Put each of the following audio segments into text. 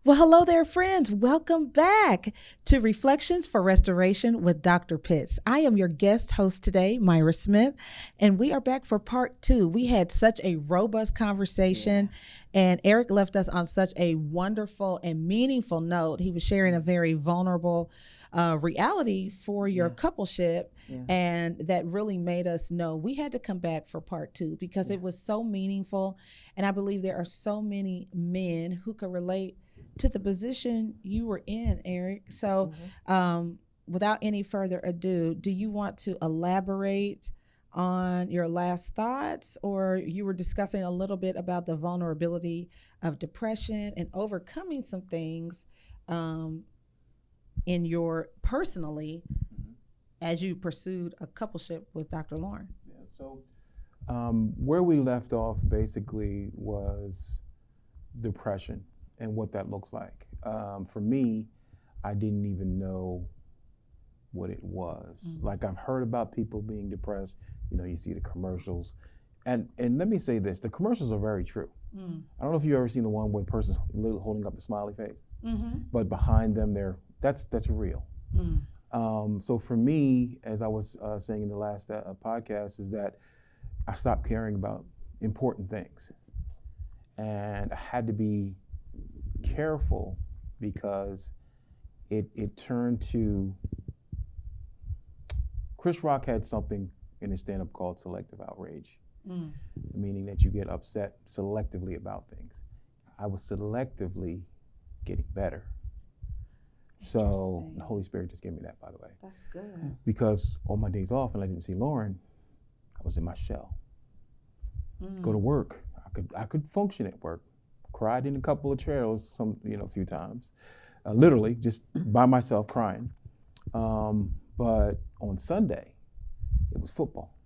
Well, hello there, friends. Welcome back to Reflections for Restoration with Dr. Pitts. I am your guest host today, Myra Smith, and we are back for part two. We had such a robust conversation, and Eric left us on such a wonderful and meaningful note. He was sharing a very vulnerable reality for your coupleship, and that really made us know we had to come back for part two because it was so meaningful. And I believe there are so many men who could relate to the position you were in, Eric. So without any further ado, do you want to elaborate on your last thoughts, or you were discussing a little bit about the vulnerability of depression and overcoming some things in your personally as you pursued a coupleship with Dr. Lauren? So where we left off basically was depression and what that looks like. For me, I didn't even know what it was. Like, I've heard about people being depressed. You know, you see the commercials. And let me say this, the commercials are very true. I don't know if you've ever seen the one where the person's literally holding up the smiley face, but behind them, that's real. So for me, as I was saying in the last podcast, is that I stopped caring about important things. And I had to be careful because it turned to, Chris Rock had something in his stand-up called selective outrage, meaning that you get upset selectively about things. I was selectively getting better. So the Holy Spirit just gave me that, by the way. That's good. Because on my days off and I didn't see Lauren, I was in my shell. Go to work, I could function at work. Cried in a couple of trails, a few times, literally just by myself crying. But on Sunday, it was football.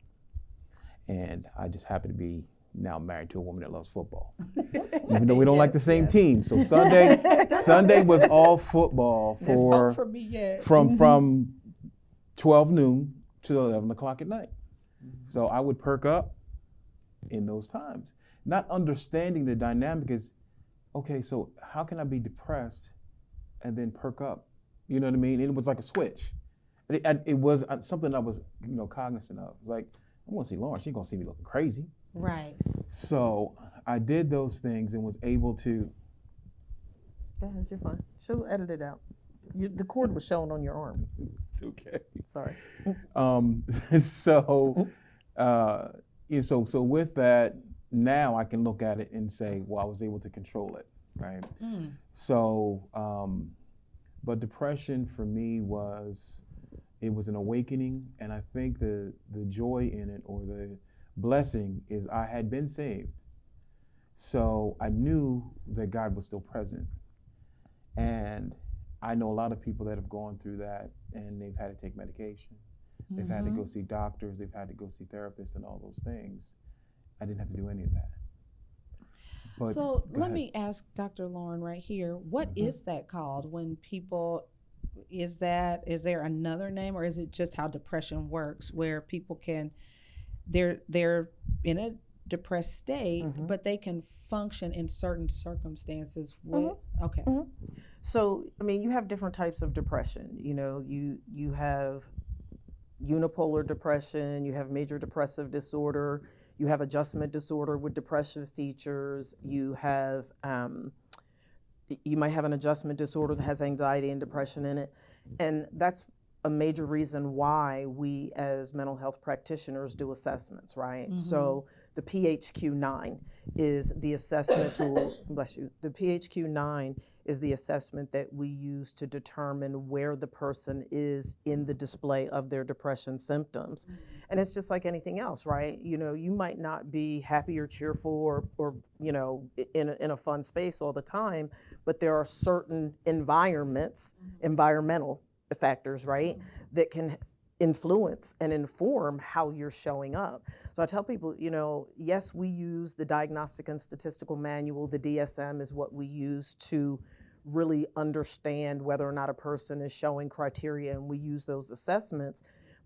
And I just happened to be now married to a woman that loves football, even though we don't like the same team. So Sunday was all football for me yet. From 12 noon to 11 o'clock at night. So I would perk up in those times, not understanding the dynamic is, okay, so how can I be depressed and then perk up? You know what I mean? And it was like a switch. It was something I was, cognizant of. Like, I want to see Lauren. She ain't gonna see me looking crazy. Right. So I did those things and was able to. Go ahead, you're fine. She'll edit it out. The cord was showing on your arm. It's okay. Sorry. So with that, now I can look at it and say, well, I was able to control it, right? So, but depression for me was an awakening, and I think the joy in it, or the blessing, is I had been saved. So I knew that God was still present. And I know a lot of people that have gone through that, and they've had to take medication. They've had to go see doctors, they've had to go see therapists and all those things. I didn't have to do any of that. But so let me ask Dr. Lauren right here, what is that called when people, is there another name, or is it just how depression works, where people they're in a depressed state, but they can function in certain circumstances with, So, you have different types of depression. You have unipolar depression, you have major depressive disorder, you have adjustment disorder with depressive features, you have, you might have an adjustment disorder that has anxiety and depression in it. And that's a major reason why we as mental health practitioners do assessments, right? So the PHQ-9 is the assessment tool, bless you, the PHQ-9 is the assessment that we use to determine where the person is in the display of their depression symptoms. And it's just like anything else, right? You might not be happy or cheerful or in a fun space all the time, but there are certain environmental factors, right, that can influence and inform how you're showing up. So I tell people, yes, we use the Diagnostic and Statistical Manual. The DSM is what we use to really understand whether or not a person is showing criteria, and we use those assessments.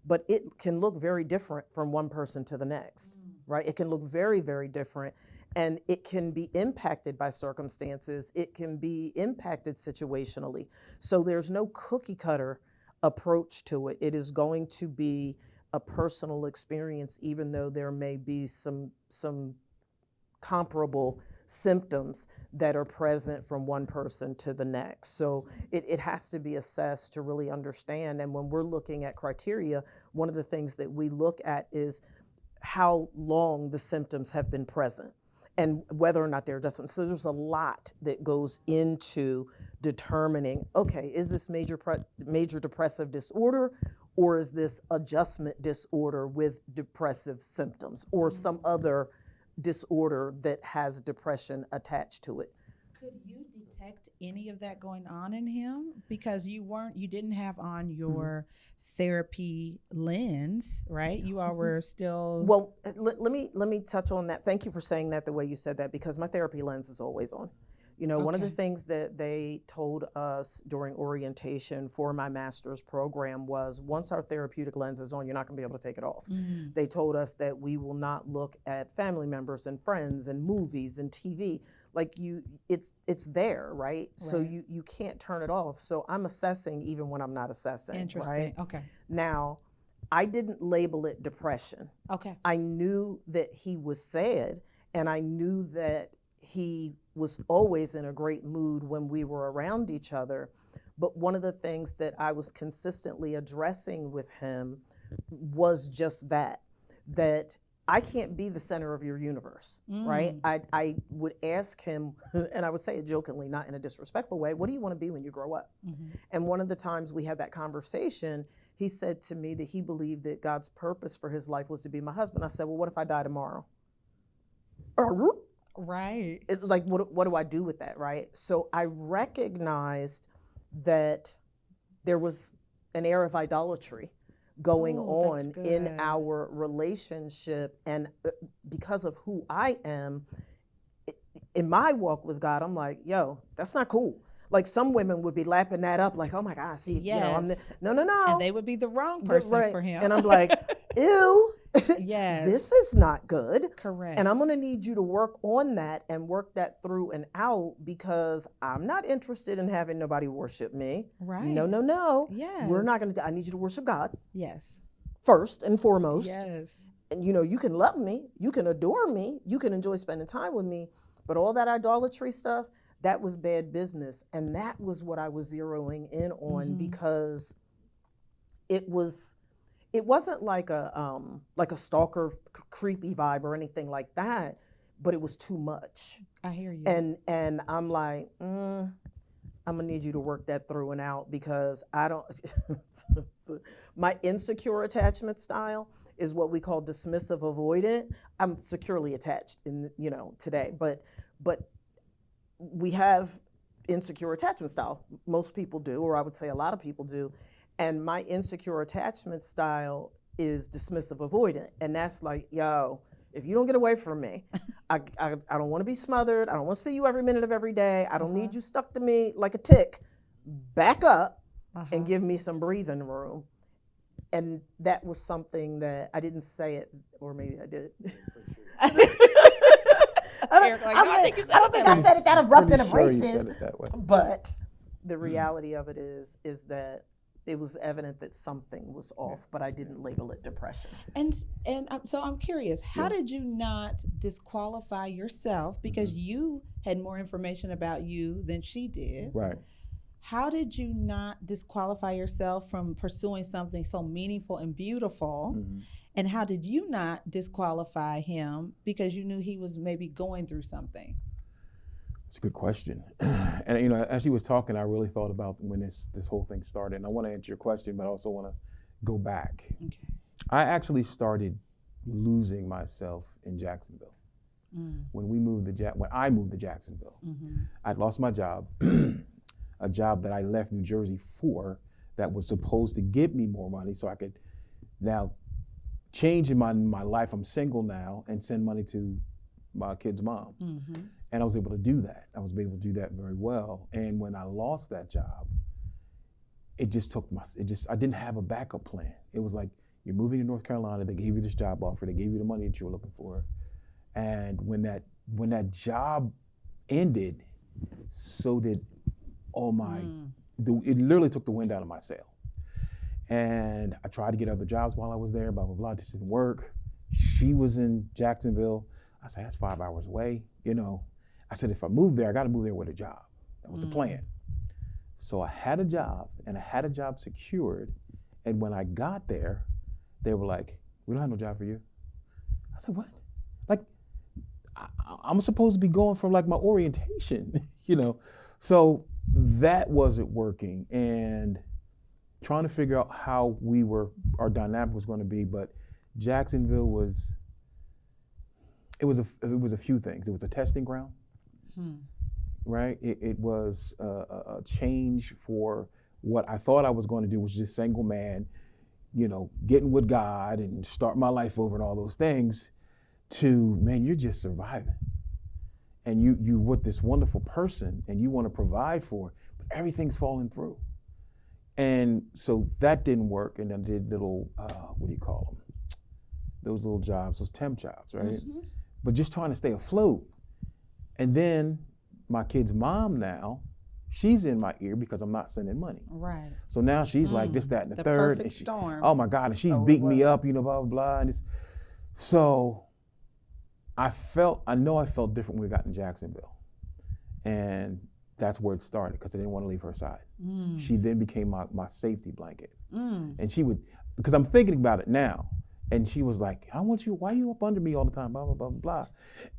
But it can look very different from one person to the next, right? It can look very, very different. And it can be impacted by circumstances. It can be impacted situationally. So there's no cookie cutter approach to it. It is going to be a personal experience, even though there may be some comparable symptoms that are present from one person to the next. So it has to be assessed to really understand. And when we're looking at criteria, one of the things that we look at is how long the symptoms have been present and whether or not they're adjustments. So there's a lot that goes into determining, okay, is this major depressive disorder, or is this adjustment disorder with depressive symptoms, or some other disorder that has depression attached to it? Could you detect any of that going on in him? Because you didn't have on your therapy lens, right? You all were still. Well, let me touch on that. Thank you for saying that the way you said that, because my therapy lens is always on. You know, one of the things that they told us during orientation for my master's program was, once our therapeutic lens is on, you're not going to be able to take it off. They told us that we will not look at family members and friends and movies and TV. Like it's there, right? So you can't turn it off. So I'm assessing even when I'm not assessing. Interesting. Right? Okay. Now, I didn't label it depression. Okay. I knew that he was sad, and I knew that he was always in a great mood when we were around each other. But one of the things that I was consistently addressing with him was just that I can't be the center of your universe, right? I would ask him, and I would say it jokingly, not in a disrespectful way, what do you want to be when you grow up? And one of the times we had that conversation, he said to me that he believed that God's purpose for his life was to be my husband. I said, well, what if I die tomorrow? Right. It's like, what do I do with that, right? So I recognized that there was an air of idolatry going on in our relationship. And because of who I am, in my walk with God, I'm like, yo, that's not cool. Like, some women would be lapping that up like, oh my gosh, see, yes. No. And they would be the wrong person for him. And I'm like, ew. Yes. This is not good. Correct. And I'm going to need you to work on that and work that through and out, because I'm not interested in having nobody worship me. Right. No. Yes. We're not going to. I need you to worship God. Yes. First and foremost. Yes. And you can love me, you can adore me, you can enjoy spending time with me, but all that idolatry stuff, that was bad business. And that was what I was zeroing in on, because it wasn't like a stalker creepy vibe or anything like that, but it was too much. I hear you. And I'm like, I'm gonna need you to work that through and out, because I don't. My insecure attachment style is what we call dismissive avoidant. I'm securely attached in today, but we have insecure attachment style. Most people do, or I would say a lot of people do. And my insecure attachment style is dismissive avoidant. And that's like, yo, if you don't get away from me, I don't want to be smothered. I don't want to see you every minute of every day. I don't need you stuck to me like a tick. Back up and give me some breathing room. And that was something that I didn't say it, or maybe I did. I don't think I said it that abrupt and abrasive. But the reality of it is that it was evident that something was off, but I didn't label it depression. And so I'm curious, how did you not disqualify yourself, because you had more information about you than she did? Right. How did you not disqualify yourself from pursuing something so meaningful and beautiful? And how did you not disqualify him because you knew he was maybe going through something? It's a good question. And as she was talking, I really thought about when this whole thing started. And I want to answer your question, but I also want to go back. Okay. I actually started losing myself in Jacksonville. When I moved to Jacksonville. I'd lost my job, a job that I left New Jersey for, that was supposed to give me more money so I could now change in my life. I'm single now and send money to my kid's mom. And I was able to do that. I was able to do that very well. And when I lost that job, I didn't have a backup plan. It was like, you're moving to North Carolina, they gave you this job offer, they gave you the money that you were looking for. And when that when that job ended, so did all my, it literally took the wind out of my sail. And I tried to get other jobs while I was there, blah, blah, blah, this didn't work. She was in Jacksonville. I said, that's 5 hours away, you know. I said, if I move there, I gotta move there with a job. That was the plan. So I had a job, and I had a job secured. And when I got there, they were like, we don't have no job for you. I said, what? Like, I'm supposed to be going from like my orientation, you know? So that wasn't working, and trying to figure out how our dynamic was gonna be, but Jacksonville was a few things. It was a testing ground, right? It was a change for what I thought I was going to do, was just single man, you know, getting with God and start my life over and all those things, to, man, you're just surviving. And you with this wonderful person, and you want to provide for, but everything's falling through. And so that didn't work. And then I did little, what do you call them? Those little jobs, those temp jobs, right? But just trying to stay afloat. And then my kid's mom now, she's in my ear because I'm not sending money. Right. So now she's like this, that, and the third. Perfect and storm. Oh my God, and she's beating me up, you know, blah, blah, blah. And so I felt different when we got in Jacksonville. And that's where it started, because I didn't want to leave her side. She then became my safety blanket. And she would, because I'm thinking about it now, and she was like, why are you up under me all the time, blah, blah, blah, blah.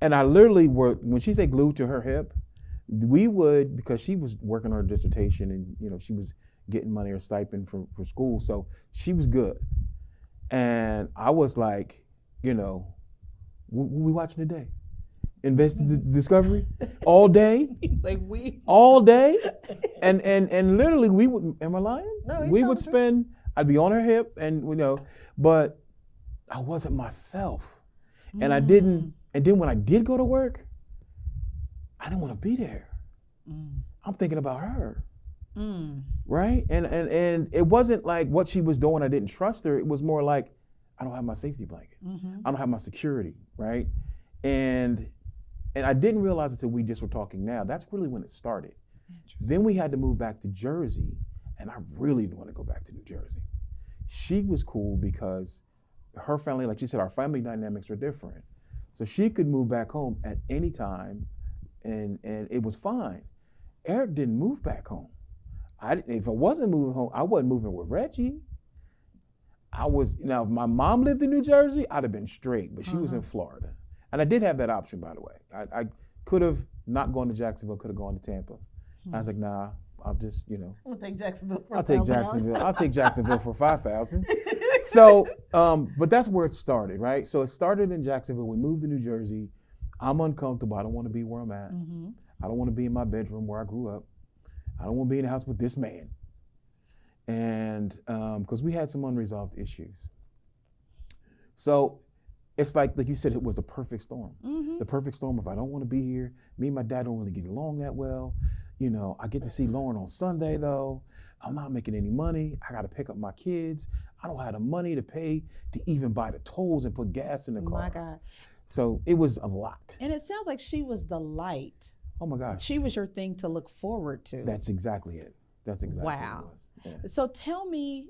And I literally when she said glued to her hip, we would, because she was working on her dissertation, and you know, she was getting money or stipend for school, so she was good. And I was like, you know, what we watching today? Discovery all day. Like all day, and literally we would. Am I lying? No, we would spend. I'd be on her hip, and you know, but I wasn't myself, and I didn't. And then when I did go to work, I didn't want to be there. I'm thinking about her, right? And it wasn't like what she was doing, I didn't trust her. It was more like, I don't have my safety blanket. I don't have my security, right? And I didn't realize until we just were talking now, that's really when it started. Then we had to move back to Jersey, and I really didn't want to go back to New Jersey. She was cool because her family, like she said, our family dynamics are different. So she could move back home at any time, and it was fine. Eric didn't move back home. If I wasn't moving home, I wasn't moving with Reggie. Now if my mom lived in New Jersey, I'd have been straight, but she was in Florida. And I did have that option, by the way. I could have not gone to Jacksonville, could have gone to Tampa. I was like, nah, I'll just, you know. I'll take Jacksonville for I'll take Jacksonville for 5,000. So, but that's where it started, right? So it started in Jacksonville. We moved to New Jersey. I'm uncomfortable. I don't want to be where I'm at. I don't want to be in my bedroom where I grew up. I don't want to be in the house with this man. And because we had some unresolved issues. So it's like you said, it was the perfect storm. The perfect storm of, I don't want to be here. Me and my dad don't really get along that well. You know, I get to see Lauren on Sunday though. I'm not making any money. I got to pick up my kids. I don't have the money to pay to even buy the tolls and put gas in the car. My God. So it was a lot. And it sounds like she was the light. Oh my gosh. She was your thing to look forward to. That's exactly it. That's exactly wow. what it was. Yeah. So tell me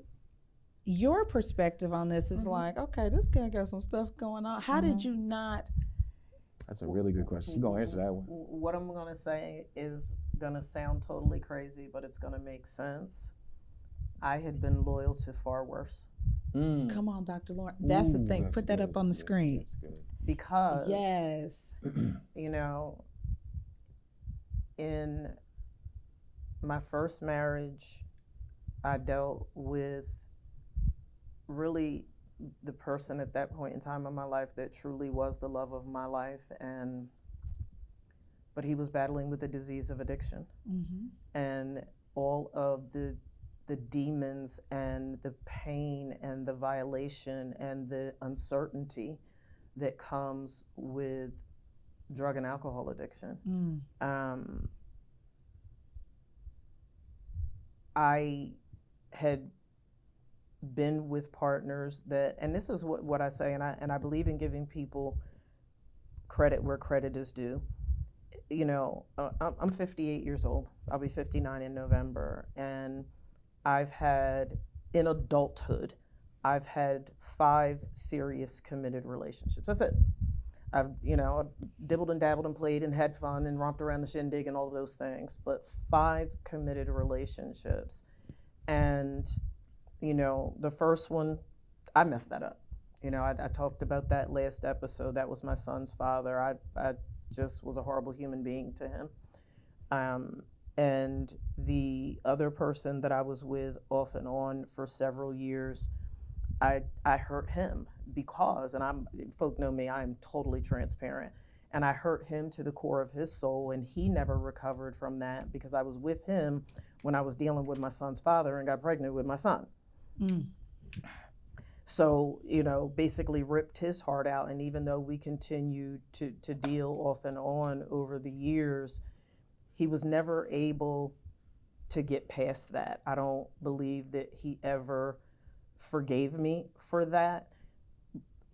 your perspective on this. Is like, okay, this guy got some stuff going on. How did you not? That's a really good question. She's going to answer that one. What I'm going to say is going to sound totally crazy, but it's going to make sense. I had been loyal to far worse. Come on, Dr. Lauren. That's the thing. Put that up on the screen. That's good. Because, yes, you know, in my first marriage, I dealt with really the person at that point in time in my life that truly was the love of my life, but he was battling with the disease of addiction, and all of the demons and the pain and the violation and the uncertainty that comes with drug and alcohol addiction. I had been with partners that, and this is what I say, and I believe in giving people credit where credit is due. You know, I'm 58 years old. I'll be 59 in November. And I've had, in adulthood, I've had 5 serious committed relationships. That's it. I've dibbled and dabbled and played and had fun and romped around the shindig and all of those things, but 5 committed relationships. And, the first one, I messed that up. I talked about that last episode. That was my son's father. I just was a horrible human being to him. And the other person that I was with off and on for several years, I hurt him because, and folk know me, I'm totally transparent, and I hurt him to the core of his soul, and he never recovered from that because I was with him when I was dealing with my son's father and got pregnant with my son. Mm. So, basically ripped his heart out, and even though we continued to deal off and on over the years, he was never able to get past that. I don't believe that he ever forgave me for that.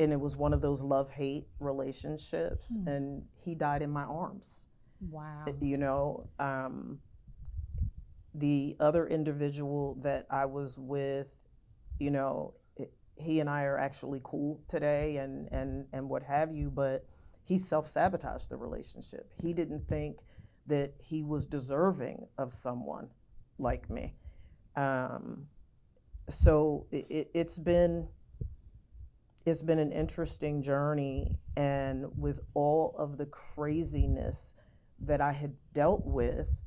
And it was one of those love-hate relationships, and he died in my arms. Wow. The other individual that I was with, he and I are actually cool today and what have you, but he self-sabotaged the relationship. He didn't think that he was deserving of someone like me. So it's been an interesting journey, and with all of the craziness that I had dealt with,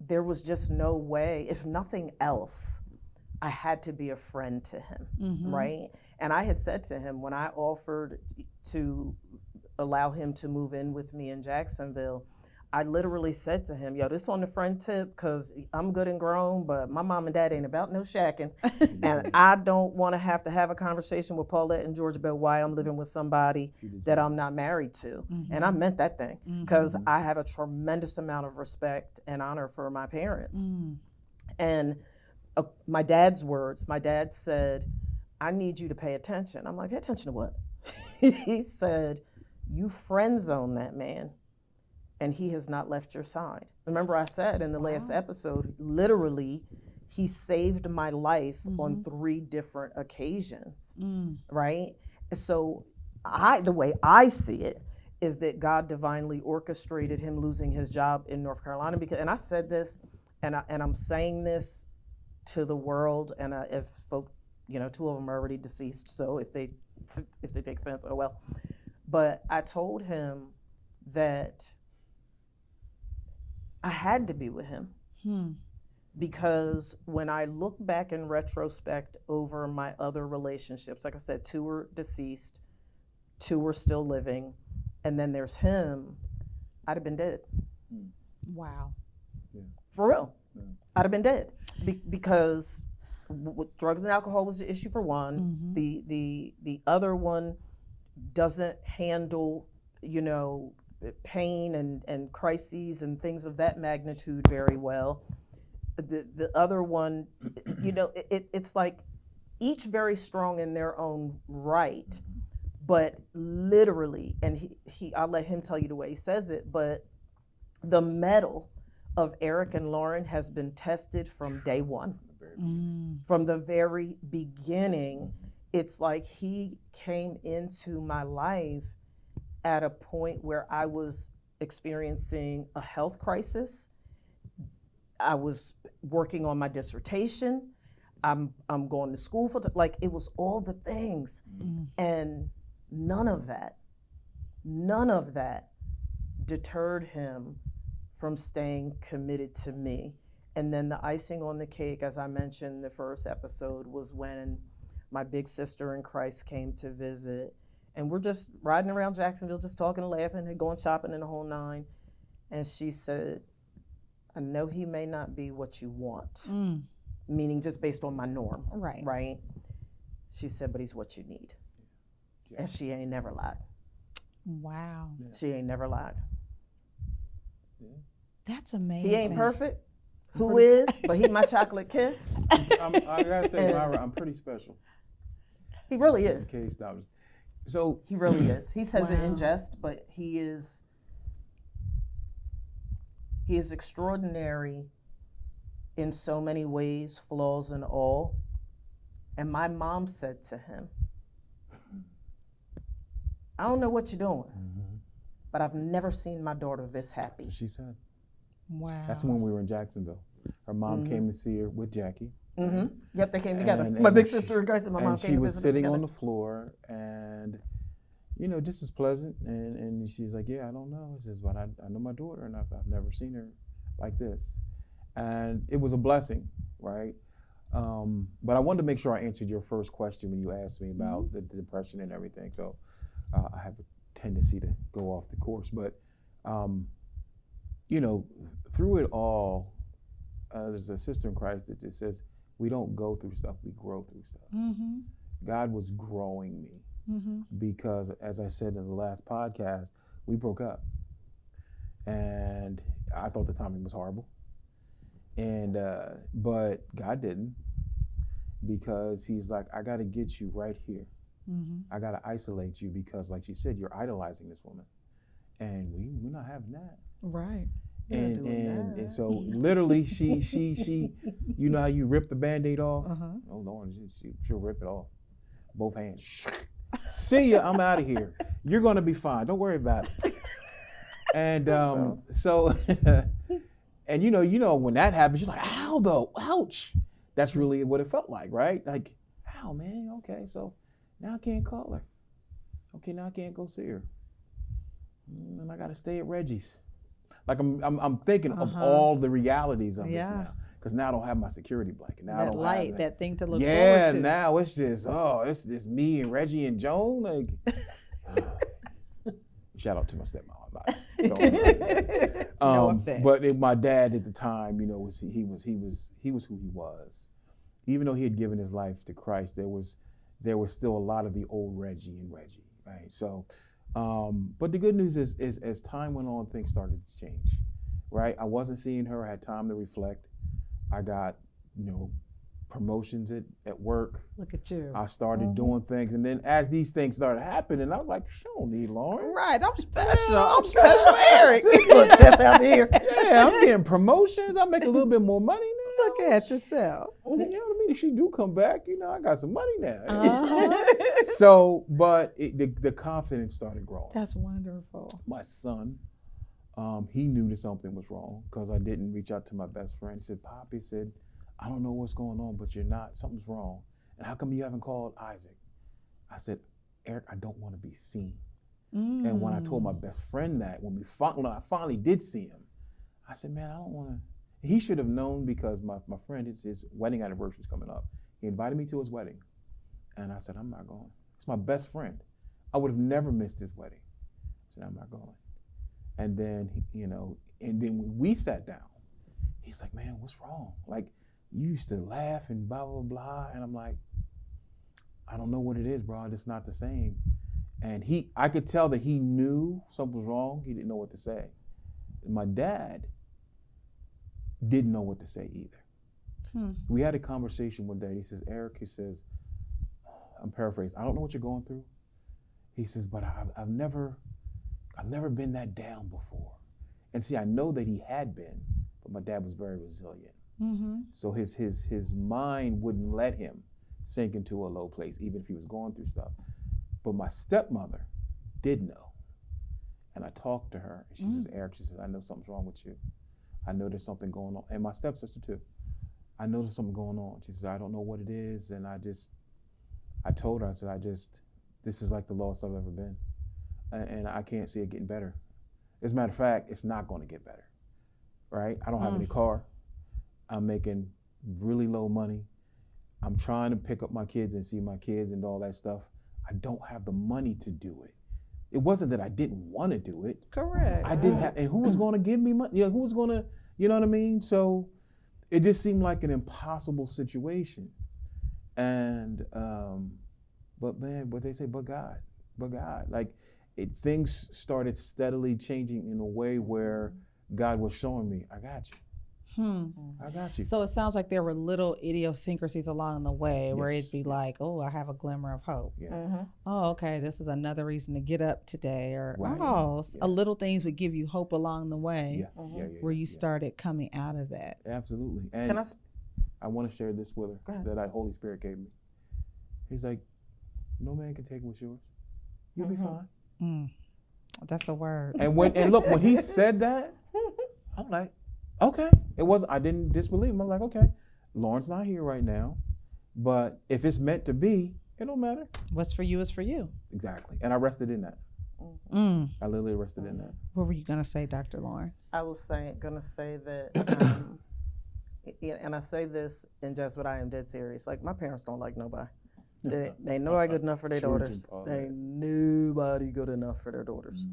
there was just no way, if nothing else, I had to be a friend to him, right? And I had said to him when I offered to allow him to move in with me in Jacksonville, I literally said to him, this on the friend tip, because I'm good and grown, but my mom and dad ain't about no shacking. And I don't want to have a conversation with Paulette and George about why I'm living with somebody that I'm not married to. And I meant that thing, because I have a tremendous amount of respect and honor for my parents. And my dad's words, my dad said, I need you to pay attention. I'm like, pay attention to what? He said, you friend zone that man, and he has not left your side. Remember I said in the last episode, literally, he saved my life on 3 different occasions, right? So the way I see it is that God divinely orchestrated him losing his job in North Carolina. And I said this, and I'm saying this to the world, and if folk, 2 of them are already deceased, so if they take offense, oh well. But I told him that I had to be with him because when I look back in retrospect over my other relationships, like I said, 2 were deceased, 2 were still living, and then there's him, I'd have been dead. Wow. Yeah. For real. Yeah. I'd have been dead because drugs and alcohol was the issue for one. The other one doesn't handle, pain and crises and things of that magnitude very well. The other one, it's like each very strong in their own right, but literally, and I'll let him tell you the way he says it, but the mettle of Eric and Lauren has been tested from day one. From the very beginning, it's like he came into my life at a point where I was experiencing a health crisis. I was working on my dissertation. I'm going to school it was all the things. And none of that deterred him from staying committed to me. And then the icing on the cake, as I mentioned in the first episode, was when my big sister in Christ came to visit. And we're just riding around Jacksonville, just talking and laughing and going shopping in the whole 9. And she said, I know he may not be what you want, meaning just based on my norm, right? She said, but he's what you need. Yeah. And she ain't never lied. Wow. Yeah. She ain't never lied. Yeah. That's amazing. He ain't perfect. Who is? But he my chocolate kiss. I gotta say, Myra, I'm pretty special. He really is. So He really is. He says it in Wow. jest, but he is extraordinary in so many ways, flaws and all. And my mom said to him, I don't know what you're doing, but I've never seen my daughter this happy. that's what she said. Wow. That's when we were in Jacksonville. Her mom came to see her with Jackie. Yep, they came together. And- My and big she- sister and Grace and my mom And came she to was visit us sitting together. on the floor and, just as pleasant. And she's like, yeah, I don't know. She says, but I know my daughter and I've never seen her like this. And it was a blessing, right? But I wanted to make sure I answered your first question when you asked me about the depression and everything. So I have a tendency to go off the course. But, through it all, there's a sister in Christ that just says, we don't go through stuff, we grow through stuff. God was growing me because, as I said in the last podcast, we broke up. And I thought the timing was horrible. And but God didn't, because he's like, I got to get you right here. I got to isolate you because, like she said, you're idolizing this woman. And we're not having that. Right. And so literally she you know how you rip the Band-Aid off? Oh Lord, she'll rip it off. Both hands. See ya, I'm out of here. You're gonna be fine. Don't worry about it. And so and you know when that happens, you're like, ow though, ouch. That's really what it felt like, right? Like, ow man, okay, so now I can't call her. Okay, now I can't go see her. And I gotta stay at Reggie's. Like I'm thinking of all the realities of this now, because now I don't have my security blanket. Now I That don't light, have that thing to look yeah, forward to. now it's just it's just me and Reggie and Joan. Like, shout out to my stepmom. No offense. But my dad at the time, he was who he was. Even though he had given his life to Christ, there was still a lot of the old Reggie in Reggie, right? So. But the good news is as time went on, things started to change, right? I wasn't seeing her. I had time to reflect. I got, promotions at work. Look at you. I started doing things. And then as these things started happening, I was like, I don't need Lauren. Right, I'm special. I'm special, Eric. Look, Jess out here. Yeah, I'm getting promotions. I make a little bit more money now. Look at yourself. You know what I mean? If she do come back, I got some money now. Uh-huh. So, but the confidence started growing. That's wonderful. My son, he knew that something was wrong because I didn't reach out to my best friend. He said, Pop, he said, I don't know what's going on, but something's wrong. And how come you haven't called Isaac? I said, Eric, I don't want to be seen. And when I told my best friend that, when I finally did see him, I said, man, I don't want to. He should have known because my friend, his wedding anniversary is coming up. He invited me to his wedding. And I said, I'm not going. It's my best friend. I would have never missed his wedding. I said, I'm not going. And then, and then when we sat down, he's like, man, what's wrong? Like, you used to laugh and blah, blah, blah. And I'm like, I don't know what it is, bro. It's not the same. And I could tell that he knew something was wrong. He didn't know what to say. And my dad didn't know what to say either. We had a conversation one day. He says, Eric, I'm paraphrasing, I don't know what you're going through. He says, but I've never been that down before. And see, I know that he had been, but my dad was very resilient. So his mind wouldn't let him sink into a low place, even if he was going through stuff. But my stepmother did know. And I talked to her, and she says, Eric, she says, I know something's wrong with you. I know there's something going on. And my stepsister too. I know there's something going on. She says, I don't know what it is. And I told her, I said, this is like the lowest I've ever been. And I can't see it getting better. As a matter of fact, it's not going to get better, right? I don't have any car. I'm making really low money. I'm trying to pick up my kids and see my kids and all that stuff. I don't have the money to do it. It wasn't that I didn't want to do it. Correct. I didn't have, and who was going to give me money? Who was going to, you know what I mean? So it just seemed like an impossible situation. And, but man, what they say, but God, like things started steadily changing in a way where God was showing me, I got you. I got you. So it sounds like there were little idiosyncrasies along the way where Yes. it'd be like, oh, I have a glimmer of hope. Yeah. Oh, okay, this is another reason to get up today. Or, Right. a little things would give you hope along the way where you Yeah. started coming out of that. Absolutely. And Can I? I want to share this with Go her ahead. that Holy Spirit gave me. He's like, no man can take what's yours. You'll be fine. That's a word. And look, when he said that, I'm like, okay. I didn't disbelieve him. I'm like, okay, Lauren's not here right now, but if it's meant to be, it don't matter. What's for you is for you. Exactly. And I rested in that. I literally rested in that. What were you going to say, Dr. Lauren? I was gonna say that, and I say this in jest, but I am dead serious. Like, my parents don't like nobody. They ain't nobody good enough for their Children, daughters. all They that. ain't nobody good enough for their daughters.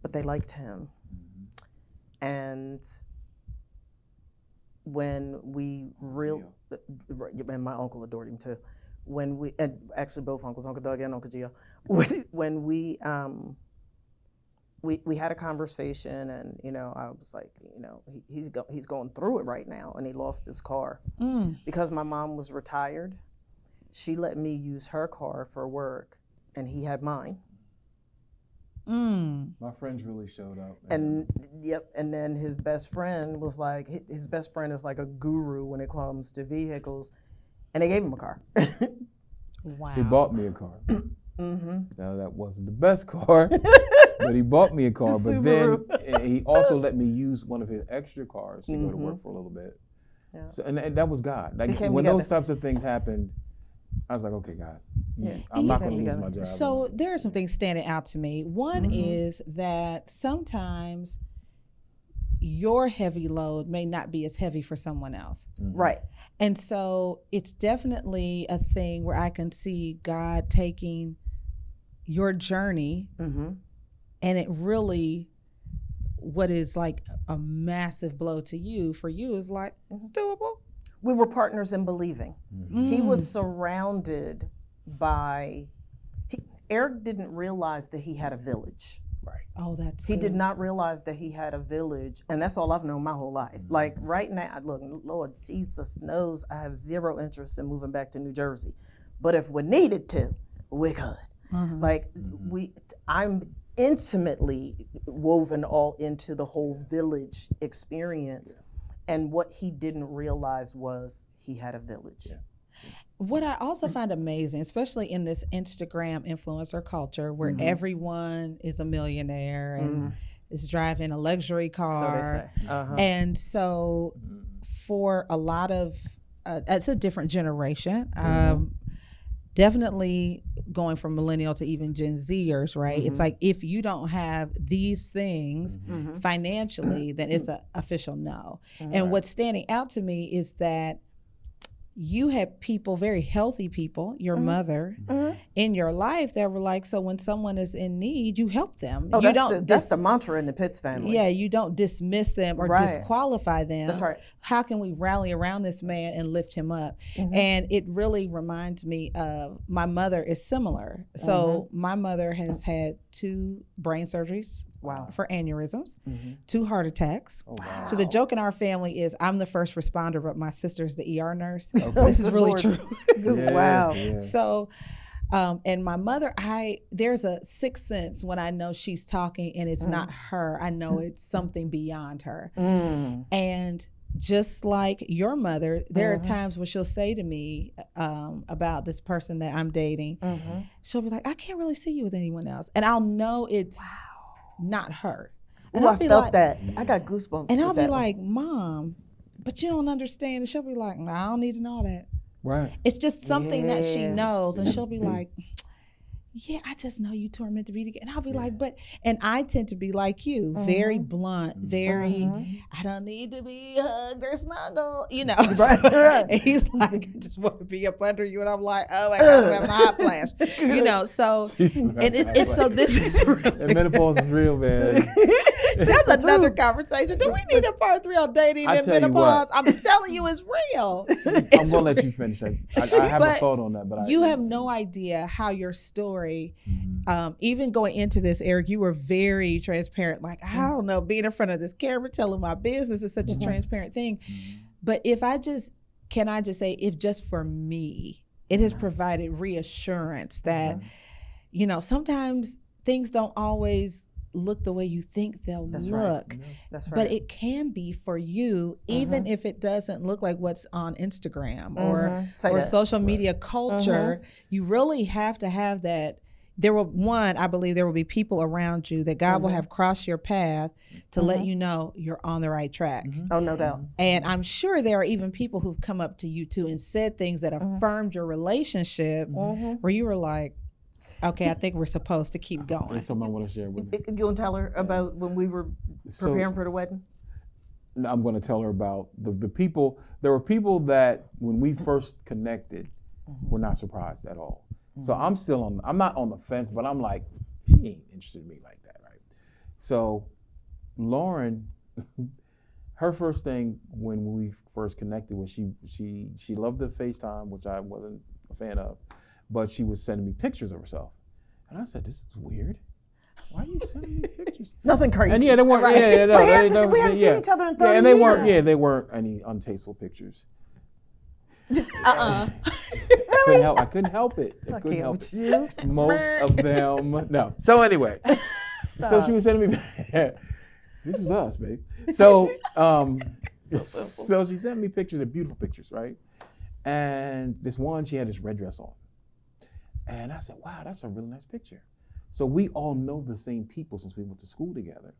But they liked him. And when we and my uncle adored him too. When we, and actually both uncles, Uncle Doug and Uncle Gio, when we had a conversation, and I was like, he's going through it right now, and he lost his car because my mom was retired. She let me use her car for work, and he had mine. My friends really showed up. And then his best friend was like, his best friend is like a guru when it comes to vehicles, and they gave him a car. Wow. He bought me a car. Now that wasn't the best car, but he bought me a car. But then he also let me use one of his extra cars to go to work for a little bit. Yeah. So, and that was God. Like, came when together. those types of things happened, I was like, okay, God, Yeah. I'm not came going to lose together. my job. So there are some things standing out to me. One is that sometimes your heavy load may not be as heavy for someone else. Right. And so it's definitely a thing where I can see God taking your journey and it really, what is like a massive blow to you, for you is like, it's doable. We were partners in believing. He was surrounded by, Eric didn't realize that he had a village. Right. Oh, that's He good. did not realize that he had a village, and that's all I've known my whole life. Like right now, look, Lord Jesus knows I have zero interest in moving back to New Jersey, but if we needed to, we could. Like I'm intimately woven all into the whole village experience, and what he didn't realize was he had a village. Yeah. What I also find amazing, especially in this Instagram influencer culture where everyone is a millionaire and is driving a luxury car. So they say. And so for a lot of, it's a different generation. Definitely going from millennial to even Gen Zers, right? It's like, if you don't have these things financially, then it's an official no. And what's standing out to me is that you had people, very healthy people, your mother, in your life that were like, so when someone is in need, you help them. Oh, you that's the mantra in the Pitts family. Yeah, you don't dismiss them or disqualify them. That's right. How can we rally around this man and lift him up? And it really reminds me of, my mother is similar. So my mother has had 2 brain surgeries. Wow. For aneurysms, 2 heart attacks. Oh, wow. So the joke in our family is I'm the first responder, but my sister's the ER nurse. This is really true. Wow. Yeah. So, and my mother, there's a sixth sense when I know she's talking and it's not her. I know it's something beyond her. And just like your mother, there are times where she'll say to me about this person that I'm dating, she'll be like, I can't really see you with anyone else. And I'll know it's not her. And Ooh, I'll I be felt like, that. I got goosebumps. and I'll with be that one. like, Mom, but you don't understand. And she'll be like, no, I don't need to know that. Right. It's just something that she Yeah. knows. And she'll be like, yeah, I just know you two are meant to be together. And I'll be like, but, and I tend to be like you, very blunt, very, I don't need to be hugged or snuggled, you know. And he's like, I just want to be up under you. And I'm like, oh my God, I'm having a hot flash, you know. So, and so this is And menopause is real, man. That's another conversation. Do we need a part 3 on dating I and tell you menopause? what. I'm telling you, it's real. I'm gonna let you finish. I have a But thought on that, but you have no idea how your story, even going into this, Eric, you were very transparent. Like, I don't know, being in front of this camera, telling my business is such a transparent thing. But can I just say, if just for me, it has provided reassurance that, sometimes things don't always look the way you think they'll look. Right. That's right. But it can be for you, even if it doesn't look like what's on Instagram or social media culture. You really have to have that. I believe there will be people around you that God will have crossed your path to let you know you're on the right track. Oh, no doubt. And I'm sure there are even people who've come up to you too and said things that affirmed your relationship where you were like, okay, I think we're supposed to keep going. There's something I want to share with you. You want to tell her about when we were preparing for the wedding? I'm going to tell her about the people. There were people that when we first connected were not surprised at all. So I'm not on the fence, but I'm like, she ain't interested in me like that, right? So Lauren, her first thing when we first connected was she loved the FaceTime, which I wasn't a fan of, but she was sending me pictures of herself. And I said, this is weird. Why are you sending me pictures? Nothing crazy. And they weren't, we hadn't seen each other in 30 years. And they weren't any untasteful pictures. Really? I couldn't help it. I can't with you. Most of them, no. So anyway, so she was sending me, this is us, babe. So, so she sent me pictures, of beautiful pictures, right? And this one, she had this red dress on. And I said, wow, that's a really nice picture. So we all know the same people since we went to school together.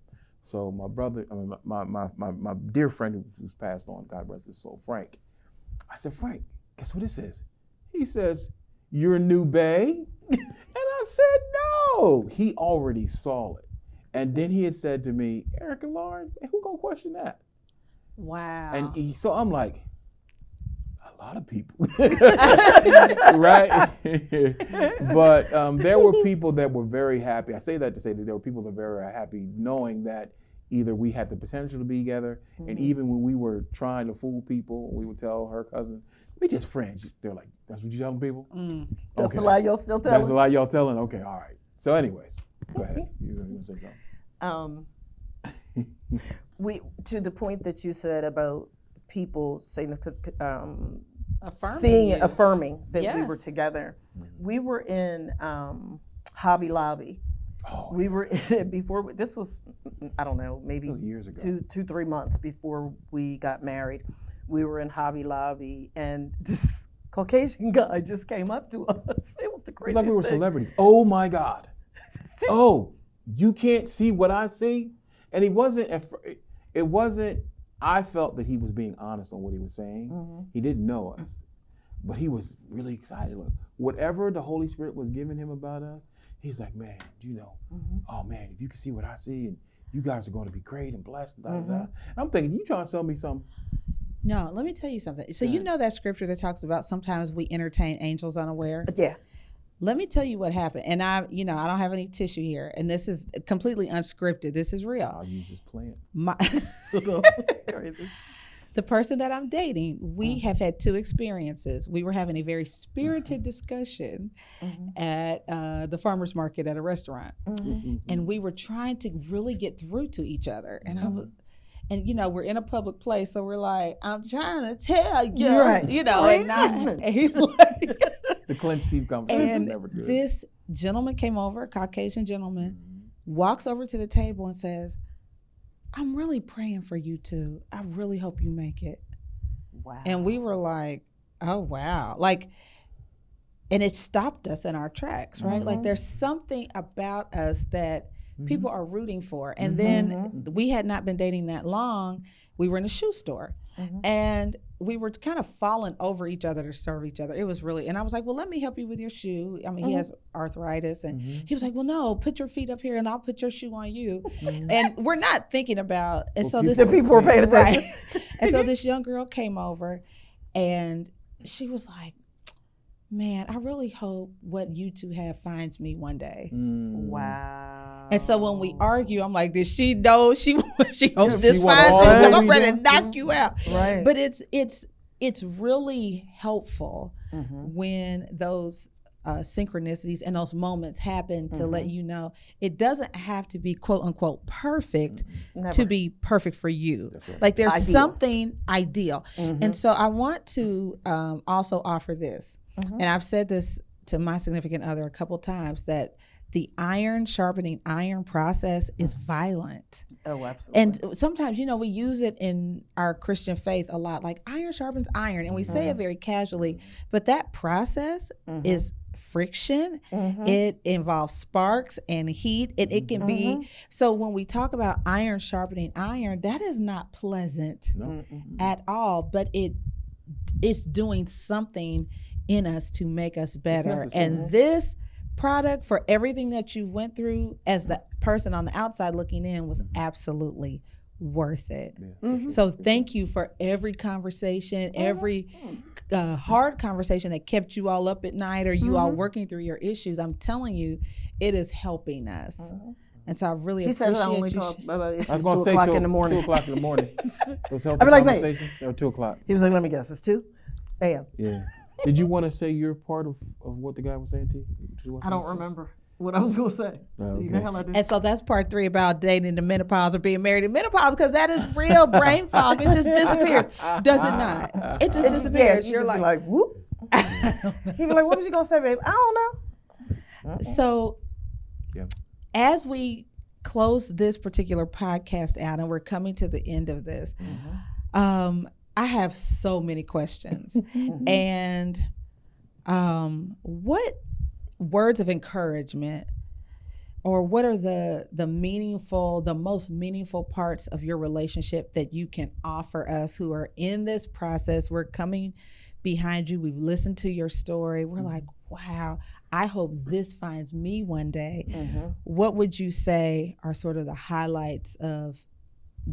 So my brother, my dear friend who's passed on, God rest his soul, Frank. I said, Frank, guess what this is? He says, your new bae? And I said, no. He already saw it. And then he had said to me, Eric and Lauren, who gonna question that? Wow. And so I'm like, a lot of people, right? But there were people that were very happy. I say that to say that there were people that were very happy knowing that either we had the potential to be together, and even when we were trying to fool people, we would tell her cousin, we just friends. They're like, that's what you telling people? That's the lie y'all still telling? That's the lie y'all telling? Okay, all right. So anyways, go ahead. You were going to say something. To the point that you said about people saying, affirming that we were together. We were in Hobby Lobby. We were in before. This was, I don't know, maybe years ago. 2-3 months before we got married. We were in Hobby Lobby, and this Caucasian guy just came up to us. It was the craziest like we were thing. celebrities. Oh my God. Oh, you can't see what I see? And it wasn't, I felt that he was being honest on what he was saying. He didn't know us, but he was really excited. Look, whatever the Holy Spirit was giving him about us, he's like, man, do you know, oh man, if you can see what I see, and you guys are going to be great and blessed, and And I'm thinking, you trying to sell me something? No, let me tell you something. So you know that scripture that talks about sometimes we entertain angels unaware? Yeah. Let me tell you what happened. And I don't have any tissue here. And this is completely unscripted. This is real. I'll use this plant. Crazy. The person that I'm dating, we have had 2 experiences. We were having a very spirited discussion at the farmer's market at a restaurant. And we were trying to really get through to each other. And we're in a public place, so we're like, I'm trying to tell you, and he's like, the clenched teeth conversation is never good. This gentleman came over, a Caucasian gentleman, walks over to the table and says, I'm really praying for you two. I really hope you make it. Wow. And we were like, oh, wow. And it stopped us in our tracks, right? Like there's something about us that people are rooting for. And then we had not been dating that long. We were in a shoe store and we were kind of falling over each other to serve each other. It was really, and I was like, well, let me help you with your shoe. I mean, he has arthritis, and he was like, well, no, put your feet up here and I'll put your shoe on you. And we're not thinking about, and so this, the people were paying attention. Right. And so this young girl came over and she was like, man, I really hope what you two have finds me one day. Wow. And so when we argue, I'm like, did she know she hopes this she want finds all you? Because that I'm we ready to do? knock you out. Right. But it's really helpful when those synchronicities and those moments happen to let you know it doesn't have to be quote unquote perfect to be perfect for you. Right. Like there's Ideal. something ideal. And so I want to also offer this. And I've said this to my significant other a couple times, that the iron sharpening iron process is violent. Oh, absolutely. And sometimes, we use it in our Christian faith a lot, like iron sharpens iron, and we say it very casually, but that process is friction. It involves sparks and heat, and it can be, so when we talk about iron sharpening iron, that is not pleasant at all, but it's doing something in us to make us better. And this product, for everything that you went through as the person on the outside looking in, was absolutely worth it. So thank you for every conversation, every hard conversation that kept you all up at night, or you all working through your issues. I'm telling you, it is helping us. And so I really appreciate you. He said I only talk about issues I was going 2 to say o'clock in the morning. 2 o'clock in the morning. Those healthy like, conversations or 2 o'clock. He was like, let me guess, it's 2 a.m. Yeah. Did you want to say you're part of what the guy was saying to you? I don't remember what I was going to say. Okay. You know how I do. And so that's part 3 about dating the menopause or being married in menopause, because that is real brain fog. It just disappears. Does it not? It just disappears. Yeah, You're just like, be like, whoop. He'd be like, what was you going to say, babe? I don't know. So Yeah. as we close this particular podcast out, and we're coming to the end of this, I have so many questions. And what words of encouragement, or what are the most meaningful parts of your relationship that you can offer us who are in this process? We're coming behind you. We've listened to your story. We're like, wow, I hope this finds me one day. What would you say are sort of the highlights of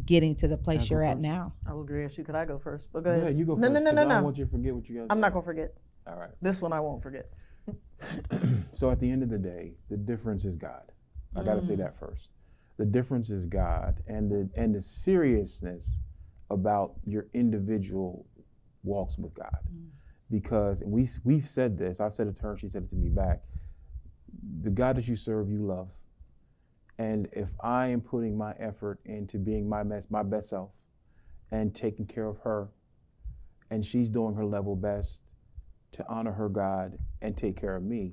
getting to the place you're at now? I will agree with you. Could I go first? But go ahead. Yeah, you go No, first. no, no, I don't no. want you to forget what you guys I'm not going to forget. All right. This one I won't forget. So at the end of the day, the difference is God. I got to say that first. The difference is God, and the seriousness about your individual walks with God. Because, and we've said this, I've said it to her, she said it to me back, the God that you serve, you love. And if I am putting my effort into being my best self and taking care of her, and she's doing her level best to honor her God and take care of me,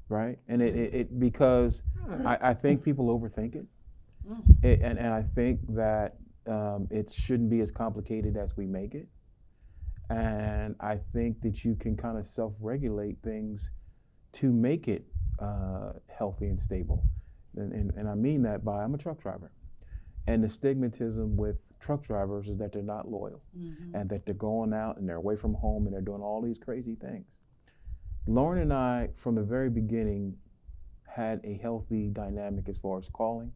right? And it because I think people overthink it. And I think that it shouldn't be as complicated as we make it. And I think that you can kind of self-regulate things to make it healthy and stable. And I mean that by, I'm a truck driver. And the stigmatism with truck drivers is that they're not loyal, and that they're going out and they're away from home and they're doing all these crazy things. Lauren and I, from the very beginning, had a healthy dynamic as far as calling,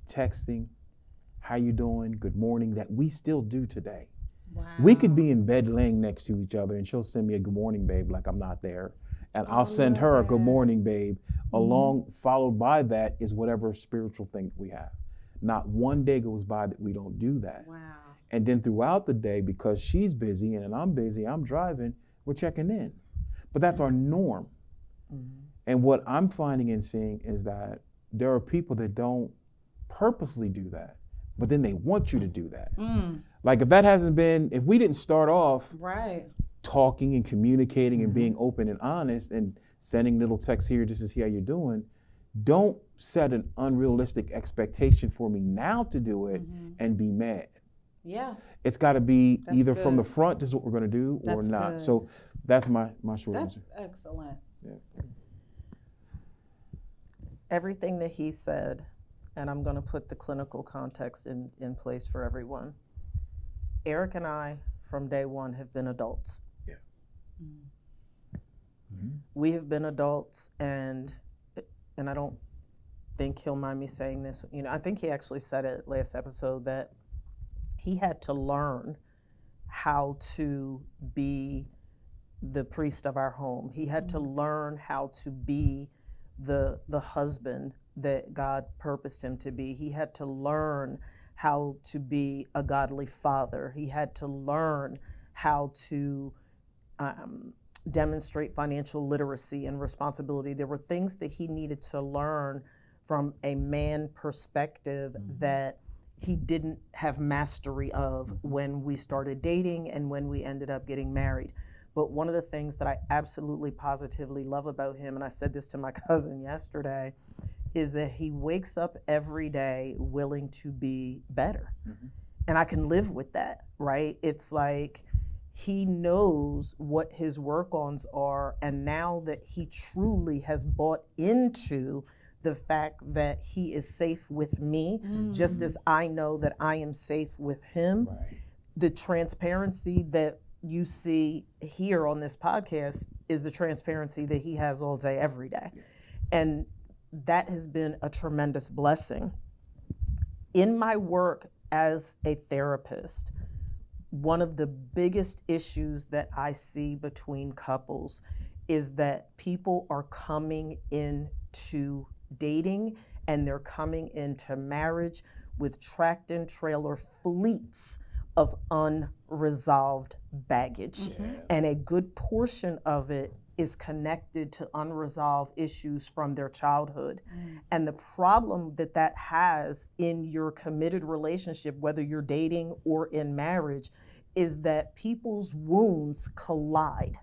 texting, how you doing, good morning, that we still do today. Wow. We could be in bed laying next to each other and she'll send me a good morning, babe, like I'm not there. And I'll send her a good morning, babe. Followed by that is whatever spiritual thing we have. Not one day goes by that we don't do that. Wow. And then throughout the day, because she's busy and I'm busy, I'm driving, we're checking in. But that's our norm. And what I'm finding and seeing is that there are people that don't purposely do that, but then they want you to do that. Like if we didn't start off talking and communicating and being open and honest and sending little texts here, this is how you're doing, don't set an unrealistic expectation for me now to do it and be mad. Yeah. It's got to be That's either good. from the front, this is what we're going to do, or That's not. good. So that's my short That's answer. excellent. Yeah. Everything that he said, and I'm going to put the clinical context in place for everyone. Eric and I, from day one, have been adults. Yeah. We have been adults, and I don't think he'll mind me saying this. I think he actually said it last episode that he had to learn how to be the priest of our home. He had to learn how to be the husband that God purposed him to be. He had to learn how to be a godly father. He had to learn how to demonstrate financial literacy and responsibility. There were things that he needed to learn from a man perspective that he didn't have mastery of when we started dating and when we ended up getting married. But one of the things that I absolutely positively love about him, and I said this to my cousin yesterday, is that he wakes up every day willing to be better. And I can live with that, right? It's like he knows what his work-ons are, and now that he truly has bought into the fact that he is safe with me, just as I know that I am safe with him, the transparency that you see here on this podcast is the transparency that he has all day, every day. And that has been a tremendous blessing. In my work as a therapist, one of the biggest issues that I see between couples is that people are coming into dating and they're coming into marriage with tracked and trailer fleets of unresolved baggage. And a good portion of it is connected to unresolved issues from their childhood. And the problem that that has in your committed relationship, whether you're dating or in marriage, is that people's wounds collide.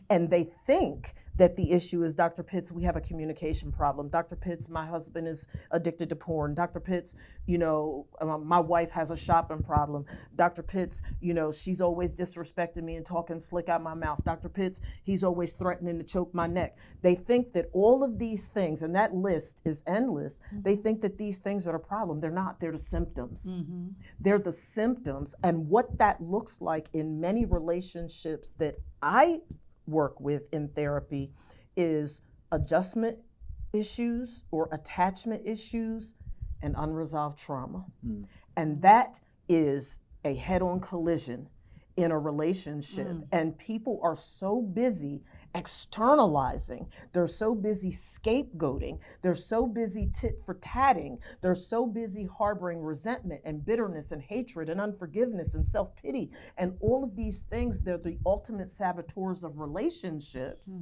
And they think that the issue is, Dr. Pitts, we have a communication problem. Dr. Pitts, my husband is addicted to porn. Dr. Pitts, my wife has a shopping problem. Dr. Pitts, she's always disrespecting me and talking slick out my mouth. Dr. Pitts, he's always threatening to choke my neck. They think that all of these things, and that list is endless, they think that these things are the problem. They're not, they're the symptoms. They're the symptoms. And what that looks like in many relationships that I work with in therapy is adjustment issues or attachment issues and unresolved trauma. And that is a head-on collision in a relationship. And people are so busy externalizing, they're so busy scapegoating, they're so busy tit for tatting, they're so busy harboring resentment and bitterness and hatred and unforgiveness and self-pity and all of these things. They're the ultimate saboteurs of relationships,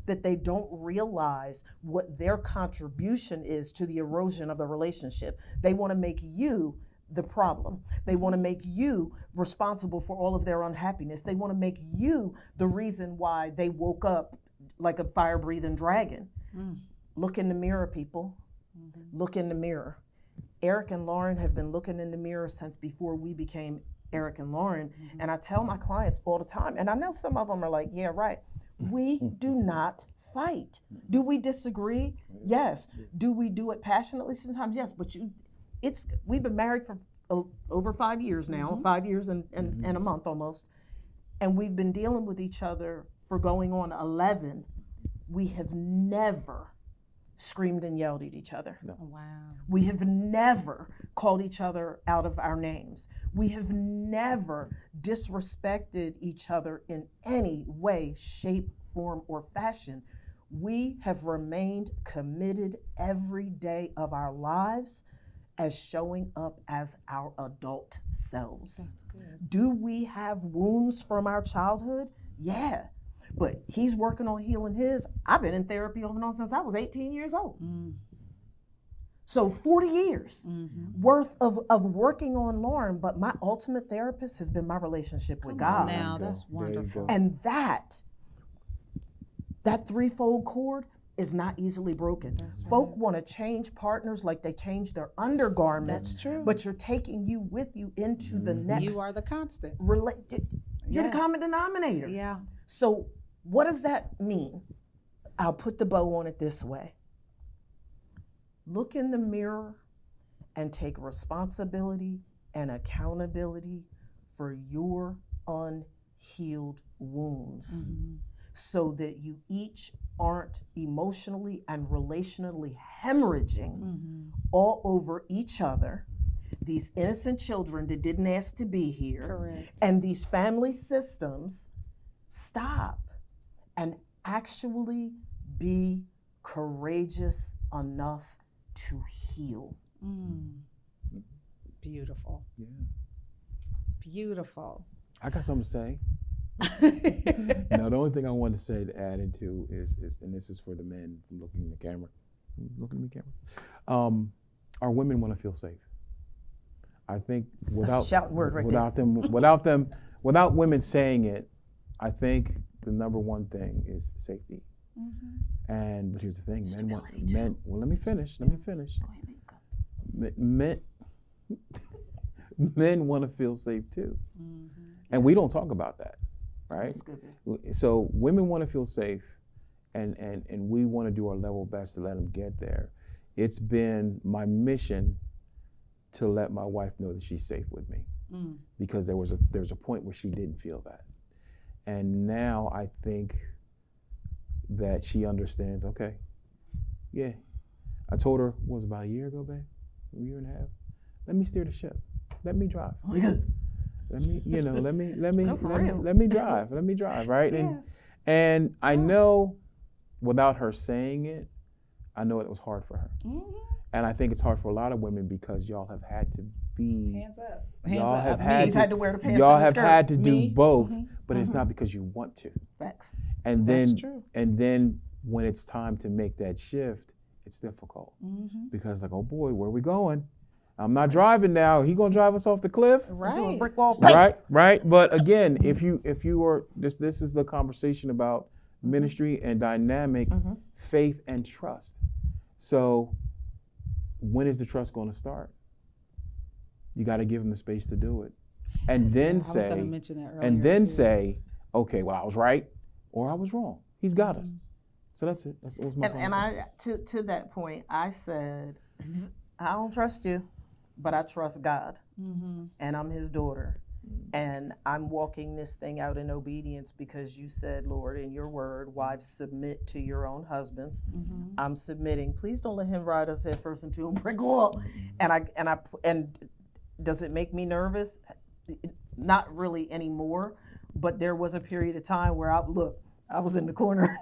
that they don't realize what their contribution is to the erosion of the relationship. They want to make you the problem. They want to make you responsible for all of their unhappiness. They want to make you the reason why they woke up like a fire-breathing dragon. Look in the mirror, people. Look in the mirror. Eric and Lauren have been looking in the mirror since before we became Eric and Lauren. And I tell my clients all the time, and I know some of them are like, yeah, right. We do not fight. Do we disagree? Yes. Do we do it passionately sometimes? Yes. But we've been married for over 5 years now, 5 years and a month almost. And we've been dealing with each other for going on 11. We have never screamed and yelled at each other. Oh, wow. We have never called each other out of our names. We have never disrespected each other in any way, shape, form, or fashion. We have remained committed every day of our lives as showing up as our adult selves. That's good. Do we have wounds from our childhood? Yeah. But he's working on healing his. I've been in therapy off and on since I was 18 years old. So 40 years worth of working on Lauren, but my ultimate therapist has been my relationship with God. Now, that's wonderful. And that threefold cord is not easily broken. Folk want to change partners like they change their undergarments. That's true. But you're taking you with you into the next. You are the constant. You're the common denominator. Yeah. So what does that mean? I'll put the bow on it this way. Look in the mirror and take responsibility and accountability for your unhealed wounds, so that you each aren't emotionally and relationally hemorrhaging all over each other, these innocent children that didn't ask to be here. Correct. And these family systems. Stop. and actually be courageous enough to heal. Beautiful. Yeah. Beautiful. I got something to say. Now, the only thing I wanted to say to add into is, and this is for the men looking in the camera. Look at me, camera. Our women want to feel safe. I think That's a shouting word right without women saying it, I think the number one thing is safety. But here's the thing, men. Well, let me finish. Men want to feel safe too, and we don't talk about that, right? So women want to feel safe, and we want to do our level best to let them get there. It's been my mission to let my wife know that she's safe with me, because there's a point where she didn't feel that, and now I think that she understands. Okay, yeah, I told her, what was it, about a year ago, babe, a year and a half. Let me steer the ship. Let me drive. Let me drive, right? Yeah. And I know, without her saying it, I know it was hard for her. And I think it's hard for a lot of women because y'all have had to be. Hands up. Y'all Hands have up. had You've had to wear the pants y'all and the have skirt. had to do Me? both, but it's not because you want to. Facts. And That's then, true. and then when it's time to make that shift, it's difficult because like, oh boy, where are we going? I'm not driving now. He gonna drive us off the cliff, Do a Right. brick wall. right? But again, if you are this is the conversation about ministry and dynamic, faith and trust. So when is the trust going to start? You got to give him the space to do it, and then I was say, gonna mention that earlier, and then too. say, okay, well I was right or I was wrong. He's got us. So that's it. That was my And I to that point, I said, I don't trust you, but I trust God, and I'm His daughter, and I'm walking this thing out in obedience because you said, Lord, in your word, wives, submit to your own husbands. I'm submitting. Please don't let him ride us head first into a brick wall. And does it make me nervous? Not really anymore, but there was a period of time where I was in the corner.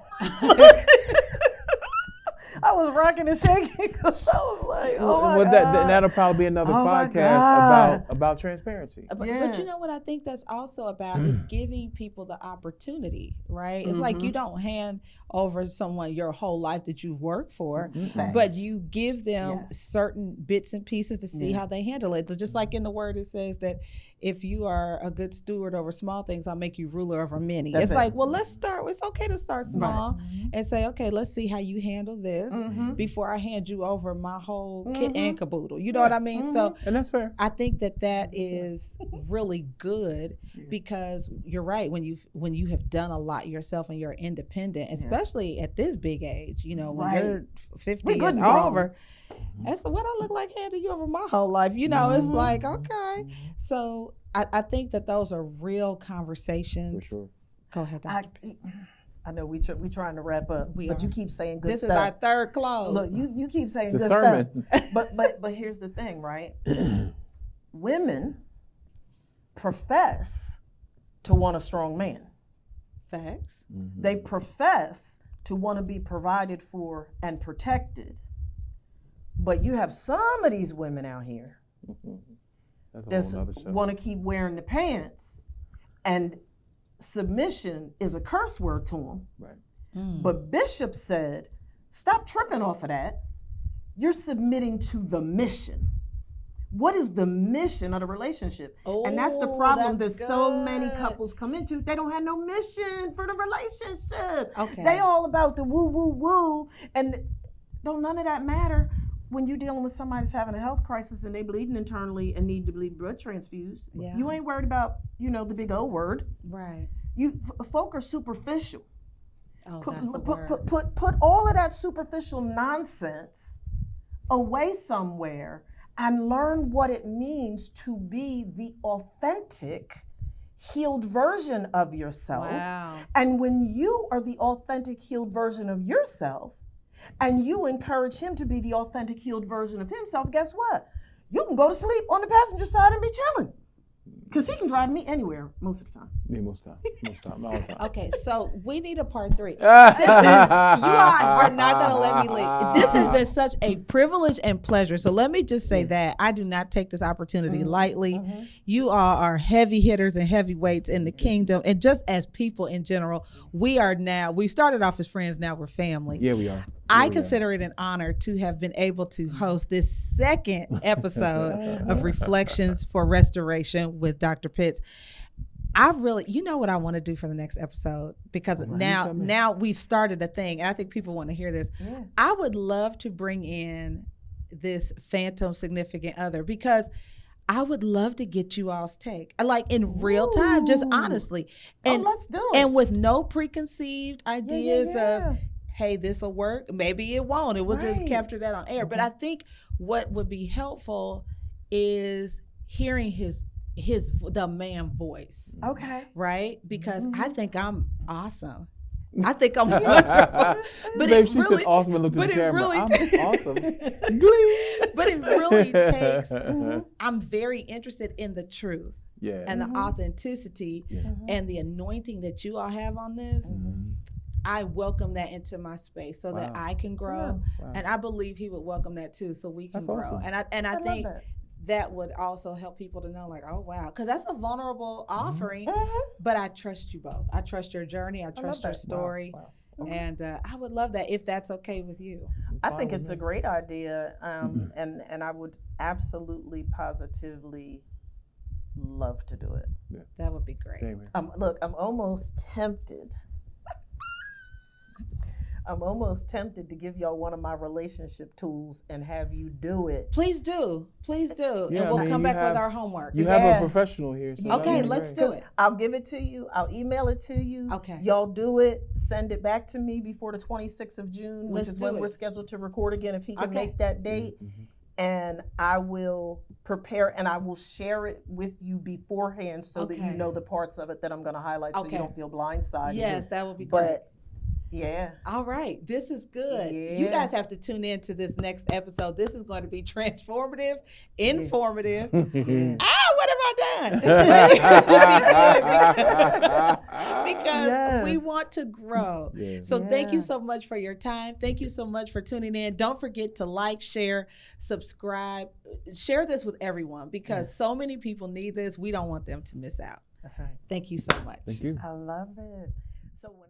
I was rocking and shaking because I was like, oh my God. That'll probably be another Oh my podcast God. about transparency. But you know what I think that's also about is giving people the opportunity, right? It's like you don't hand over someone your whole life that you've worked for, but you give them certain bits and pieces to see how they handle it. So just like in the word, it says that if you are a good steward over small things, I'll make you ruler over many. It's like, well, let's start. It's okay to start small and say, okay, let's see how you handle this before I hand you over my whole kit and caboodle. You know what I mean? So, And that's fair. I think that is really good because you're right. When you have done a lot yourself and you're independent, especially at this big age, you know, when you're 50 and over, that's what I look like handing you over my whole life. You know, it's like, okay. So I think that those are real conversations. For sure. Go ahead, Dr. I know we trying to wrap up, but you keep saying good This stuff. is our third close. Look, you keep saying It's a good sermon. stuff. But here's the thing, right? Women profess to want a strong man. Facts. They profess to want to be provided for and protected. But you have some of these women out here That's a whole that nother show. want to keep wearing the pants, and submission is a curse word to them. Right. But Bishop said, stop tripping off of that. You're submitting to the mission. What is the mission of the relationship? And that's the problem that so many couples come into. They don't have no mission for the relationship. Okay. They all about the woo, woo, woo. And don't none of that matter when you're dealing with somebody that's having a health crisis and they bleeding internally and need to be blood transfused. Yeah. You ain't worried about, the big O word. Right. Folk are superficial. Oh, Put that's the word. put all of that superficial nonsense away somewhere and learn what it means to be the authentic, healed version of yourself. Wow. And when you are the authentic, healed version of yourself, and you encourage him to be the authentic, healed version of himself, guess what? You can go to sleep on the passenger side and be chilling. Because he can drive me anywhere most of the time. Me most time, all the time. Okay, so we need a part 3. You are not going to let me leave. This has been such a privilege and pleasure. So let me just say that I do not take this opportunity lightly. You all are heavy hitters and heavyweights in the kingdom. And just as people in general, we started off as friends, now we're family. Yeah, we are. I consider it an honor to have been able to host this second episode of Reflections for Restoration with Dr. Pitts. You know what I want to do for the next episode, because now we've started a thing, and I think people want to hear this. Yeah. I would love to bring in this phantom significant other, because I would love to get you all's take, like in real time, just honestly. And let's do it. And with no preconceived ideas of, hey, this will work. Maybe it won't. It will just capture that on air. But I think what would be helpful is hearing the man voice. Okay. Right? Because I think I'm awesome. I think I'm wonderful. But Babe, she said awesome and looked at the camera. Really I'm awesome. But it really takes, I'm very interested in the truth. Yeah. And the authenticity and the anointing that you all have on this. I welcome that into my space so that I can grow, and I believe he would welcome that too, so we can grow. Awesome. And I think that would also help people to know, like, oh wow, because that's a vulnerable offering. But I trust you both. I trust your journey. I trust your story, and I would love that if that's okay with you. I think it's a great idea, and I would absolutely, positively love to do it. Yeah. That would be great. Same here. Look, I'm almost tempted. I'm almost tempted to give y'all one of my relationship tools and have you do it. Please do. Yeah, and we'll come back with our homework. You have a professional here. So okay, let's do it. I'll give it to you. I'll email it to you. Okay. Y'all do it. Send it back to me before the 26th of June, which is when we're scheduled to record again, if he can make that date. And I will prepare and I will share it with you beforehand so that you know the parts of it that I'm going to highlight so you don't feel blindsided. Yes, that would be great. Yeah. All right. This is good. Yeah. You guys have to tune in to this next episode. This is going to be transformative, informative. What have I done? because we want to grow. Yeah. So thank you so much for your time. Thank you so much for tuning in. Don't forget to like, share, subscribe. Share this with everyone, because so many people need this. We don't want them to miss out. That's right. Thank you so much. Thank you. I love it. So when